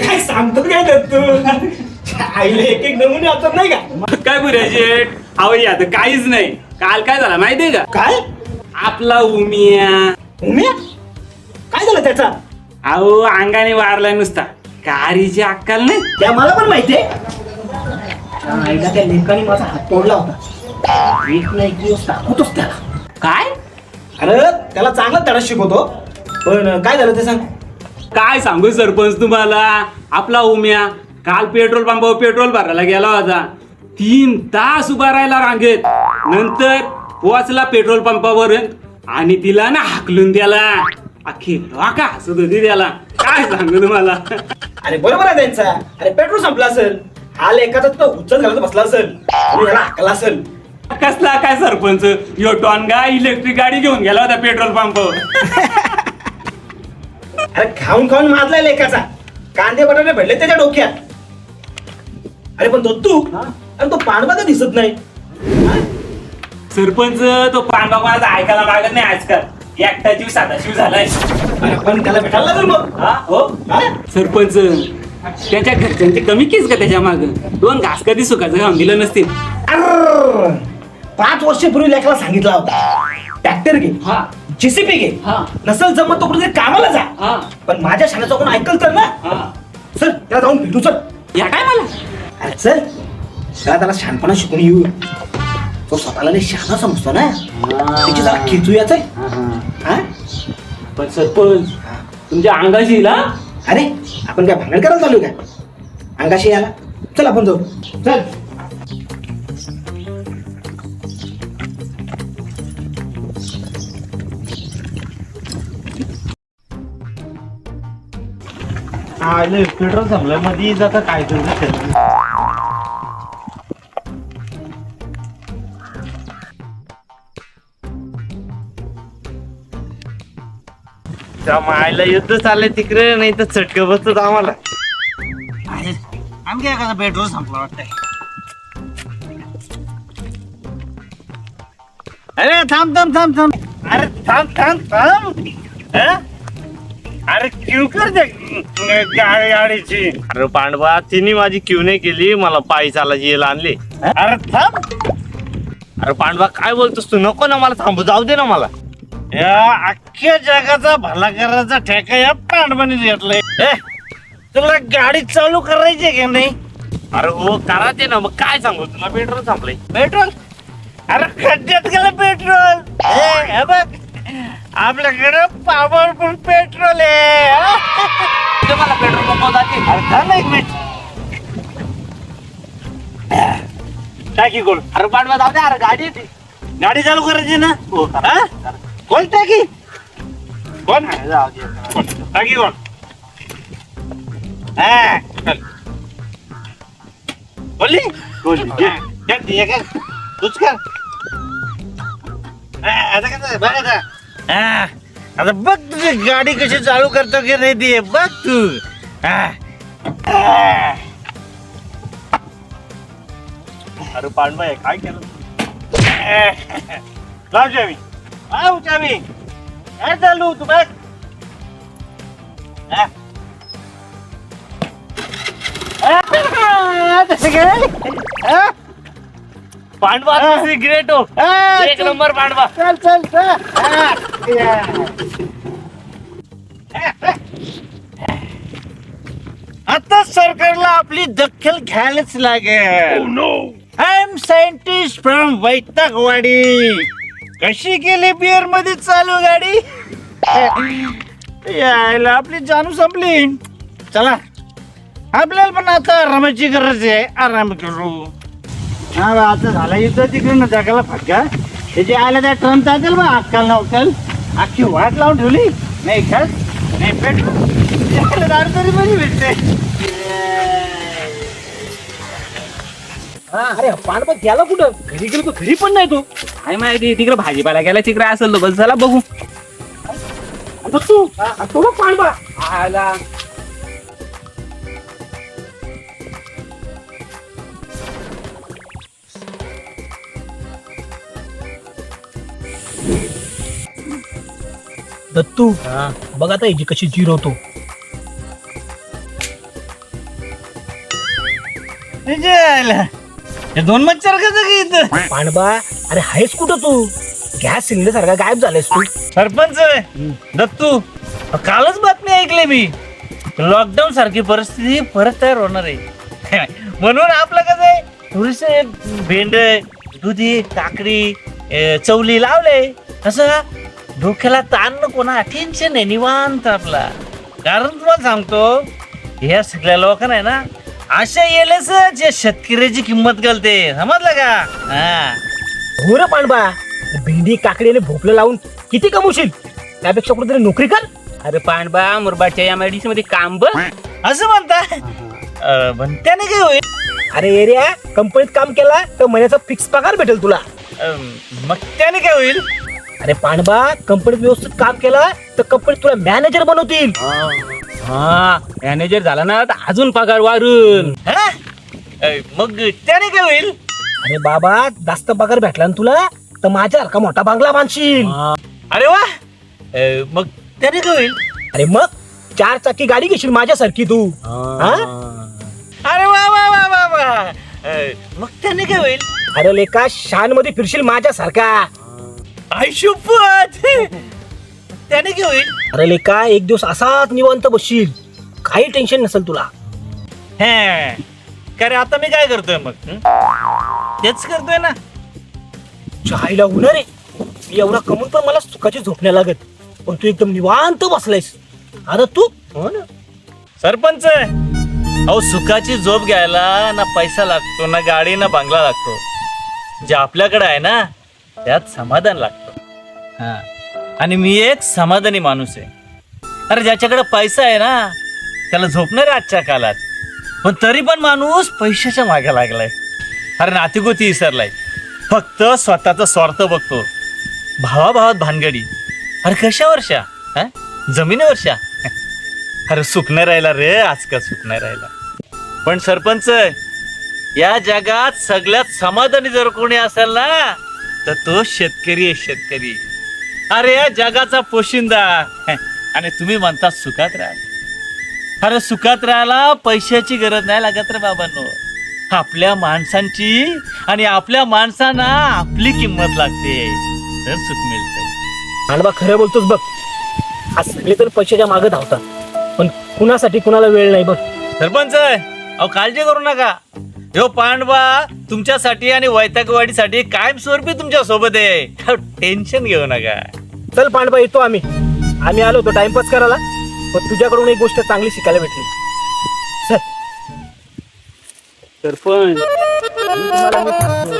काय सांगतो काय तू आईले एक एक नमुने आता नाही का? मग काय पुऱ्याचे आवई आता काहीच नाही. काल काय झालं माहितीये का? काय आपला उमिया उम्या काय झालं त्याचा? अहो अंगाने वारलाय नुसता. कारीची अक्कल नाही. त्या मला पण माहितीये. आईला त्या लेकाने माझा हात तोडला होता. एक ना एक दिवस दाखवतोच त्याला. काय अरे त्याला चांगला धडा शिकवतो. पण काय झालं ते सांग. काय सांगू सरपंच तुम्हाला. आपला उम्या काल पेट्रोल पंपावर पेट्रोल भरायला गेला होता. 3 तास उभा राहिला रांगेत. नंतर पोहोचला पेट्रोल पंपावर आणि तिला ना हाकलून द्याला. अख्खी डोका हसत होती त्याला. काय सांगू तुम्हाला. अरे बरोबर आहे त्यांचा. अरे पेट्रोल संपला असेल. हा लेखाचा तो उच्च घालत बसला असेल आणि याला हाकला असेल. कसला काय सरपंच यो टॉनगा इलेक्ट्रिक गाडी घेऊन गेला होता पेट्रोल पंपावर. अरे खाऊन खाऊन माजलाय लेखाचा. कांदे बटाटे भेटले त्याच्या डोक्यात. अरे पण तू अरे तो पांडवा का दिसत नाही. सरपंच तो पांडवा कोणाचा ऐकायला मागत नाही आजकाल. एकटा जीव साधा शिव झालाय. अरे पण त्याला भेटायला लागेल मग. हा हो हा? सरपंच त्यांच्या घरच्यांचे कमी केस का त्याच्या माग 2 घास कधी सुखाचं खाऊन दिलं नसतील. अर्र, 5 वर्षापूर्वी लेखाला सांगितला होता ट्रॅक्टर घे, हा जेसीबी घे. हा. नसल जमत तो कुठे कामाला जा. हा पण माझ्या शाळेचा कोण ऐकल तर ना. हा चल त्याला जाऊन भेटू. चल या काय मला. अरे चल त्याला शहाणपणा शिकून येऊ. तो स्वतःला लय शहाणा समजतो ना. त्याची जरा खेचू याच आहे. पण सरपंच तुमच्या अंगाशी ना. अरे आपण काय भांडण करायला चालू का अंगाशी याला. चल आपण जाऊ. चल पेट्रोल संपलं मध्ये जाता काय करतो. त्या मायला युद्ध चाललंय तिकडे नाही तर चटक बसत आम्हाला. आमच्या एखादा पेट्रोल संपला वाटतंय. अरे थांब थांब थांब थांब. अरे थांब थांब थांब. अरे क्यू कर दे गाडीची. अरे पांडवा तिने माझी क्यू नाही केली. मला पायी चालायची याला आणली. अरे थांब. अरे पांडवा काय बोलतोस तू. नको ना मला थांबू जाऊ दे ना मला. या अख्ख्या जगाचा भला करायचा ठेका या पांडवाने घेतलाय. तुला गाडी चालू करायची का नाही. अरे हो करायचे ना. मग काय सांगू तुला पेट्रोल संपलंय. पेट्रोल अरे खड्ड्यात गेलं पेट्रोल. हे बघ आपल्याकडे पॉवरफुल पेट्रोल आहे. मला पेट्रोल पंपावर जाते. अरे थांब एक मिनिट. टाकी कोण. अरे पांडवा जाऊ दे. अरे गाडी येते. गाडी चालू करायची ना. कोण टाकी कोण टाकी कोण. बोलली तूच कर. आता कसं बघ आता बघ तुझी गाडी कशी चालू करतो की नाही ती बघ तू. अरे पांडवा काय केलं. लाव चावी. लाव चावी. काय चालू तू बघ. पांडवा ग्रेट हो. एक नंबर पांडवा. चल चल चल. आता सरकारला आपली दखल घ्यायलाच लागेल. I am scientist from Vaitagwadi. कशी केली बिअर मध्ये चालू गाडी. यायला आपली जानू संपली. चला आपल्याला पण आता आरामाची गरज आहे. आराम करू. हा आता झाला युद्ध तिकडे ना जगाला फटका. त्याची आयला त्या ट्रम्प जातील बा अक्कल ना अक्कल. अख्खी वाट लावून ठेवली. नाही खस नाही पेट्रोल दारू तरी पण भेटते. अरे पांडवा गेला कुठं. घरी गेलो घरी पण नाही तो. काय माहिती तिकडे भाजीपाला गेला तिकडे असेल तो. बस झाला बघू. आता तू तो पांडवा आला. दत्तू बघ आता याची कशी जिरवतो. दोन मच्छर कसं इथं पांडबा अरे आहेस कुठं तू? गॅस सिलेंडर सारखा गायब झालायस तू. सरपंच दत्तू कालच बातमी ऐकली मी, लॉकडाऊन सारखी परिस्थिती परत तयार होणार आहे. म्हणून आपलं कसं आहे थोडीसे भेंड, दुधी, काकडी, चवली लावले. असं डोक्याला ताण नको ना, टेन्शन आहे निवांत आपला. कारण तुम्हाला सांगतो ह्या सगळ्या लोकांना आहे ना अशा येलेच जे शेतकऱ्याची किंमत घालते, समजलं का? हा हो रे पांडबा, भेंडी काकडी आणि भोपळं लावून किती कमवशील? त्यापेक्षा कुठेतरी नोकरी कर. अरे पांडबा मुरबाडच्या या मेडिसिन मध्ये काम बघ. असं म्हणता त्याने काय होईल? अरे एरिया कंपनीत काम केला तर महिन्याचा फिक्स पगार भेटेल तुला. मग त्याने काय होईल? अरे पांडबा कंपनीत व्यवस्थित काम केला तर कंपनीत तुला मॅनेजर बनवतील. हा मॅनेजर झाला ना तर अजून पगार वाढून. हा? मग त्याने काय होईल? अरे बाबा जास्त पगार भेटला ना तुला तर माझ्यासारखा मोठा बांगला बांधशील. अरे वा, मग त्याने काय होईल? अरे मग 4 चाकी गाडी घेशील माझ्यासारखी तू. हा? अरे वा वा वा वा वा, मग त्याने काय होईल? अरे लेका शान मध्ये फिरशील माझ्यासारखा. आयुष्यपत त्याने काय होईल? अरे लेका एक दिवस असाच निवांत बसशील, काही टेन्शन नसेल तुला. हे का रे, आता मी काय करतोय मग? तेच करतोय ना. चहायला होणार रे, मी एवढा कमून पण मला सुखाची झोप नाही लागत, पण तू एकदम निवांत बसलायस. आता तू हो ना सरपंच, अहो सुखाची झोप घ्यायला ना पैसा लागतो, ना गाडी, ना बंगला लागतो. जे आपल्याकडे आहे ना त्यात समाधान लागतं. हा, आणि मी एक समाधानी माणूस आहे. अरे ज्याच्याकडे पैसा आहे ना त्याला झोपणार आहे आजच्या काळात, पण तरी पण माणूस पैशाच्या मागे लागलाय. अरे नातीगोती विसरलाय, फक्त स्वतःचा स्वार्थ बघतो. भावाभावात भानगडी. अरे कशावरशा? जमिनीवरशा? अरे सुख नाही राहिला रे आजकाल, सुख नाही राहिला. पण सरपंच, या जगात सगळ्यात समाधानी जर कोणी असेल ना तर तो शेतकरी आहे, शेतकरी. अरे या जगाचा पोशिंदा. आणि तुम्ही म्हणता सुखात राहा. अरे सुखात राहायला पैशाची गरज नाही लागत रे बाबांनो. आपल्या माणसांची आणि आपल्या माणसांना आपली किंमत लागते तर सुख मिळतंय. पांडबा खरं बोलतोस बघ. आज सगळे तर पैशाच्या मागे धावतात, पण कुणासाठी कुणाला वेळ नाही बघ. सरपंच, अहो काळजी करू नका. ह्यो पांडवा तुमच्यासाठी आणि वैतागवाडीसाठी कायमस्वरूपी तुमच्या सोबत आहे. टेन्शन घेऊ नका. चल पांडबा येतो आम्ही आलो होतो टाइमपास करायला, पण तुझ्याकडून एक गोष्ट चांगली शिकायला भेटली. चल. सरपंच तुम्हाला मी सांगतो,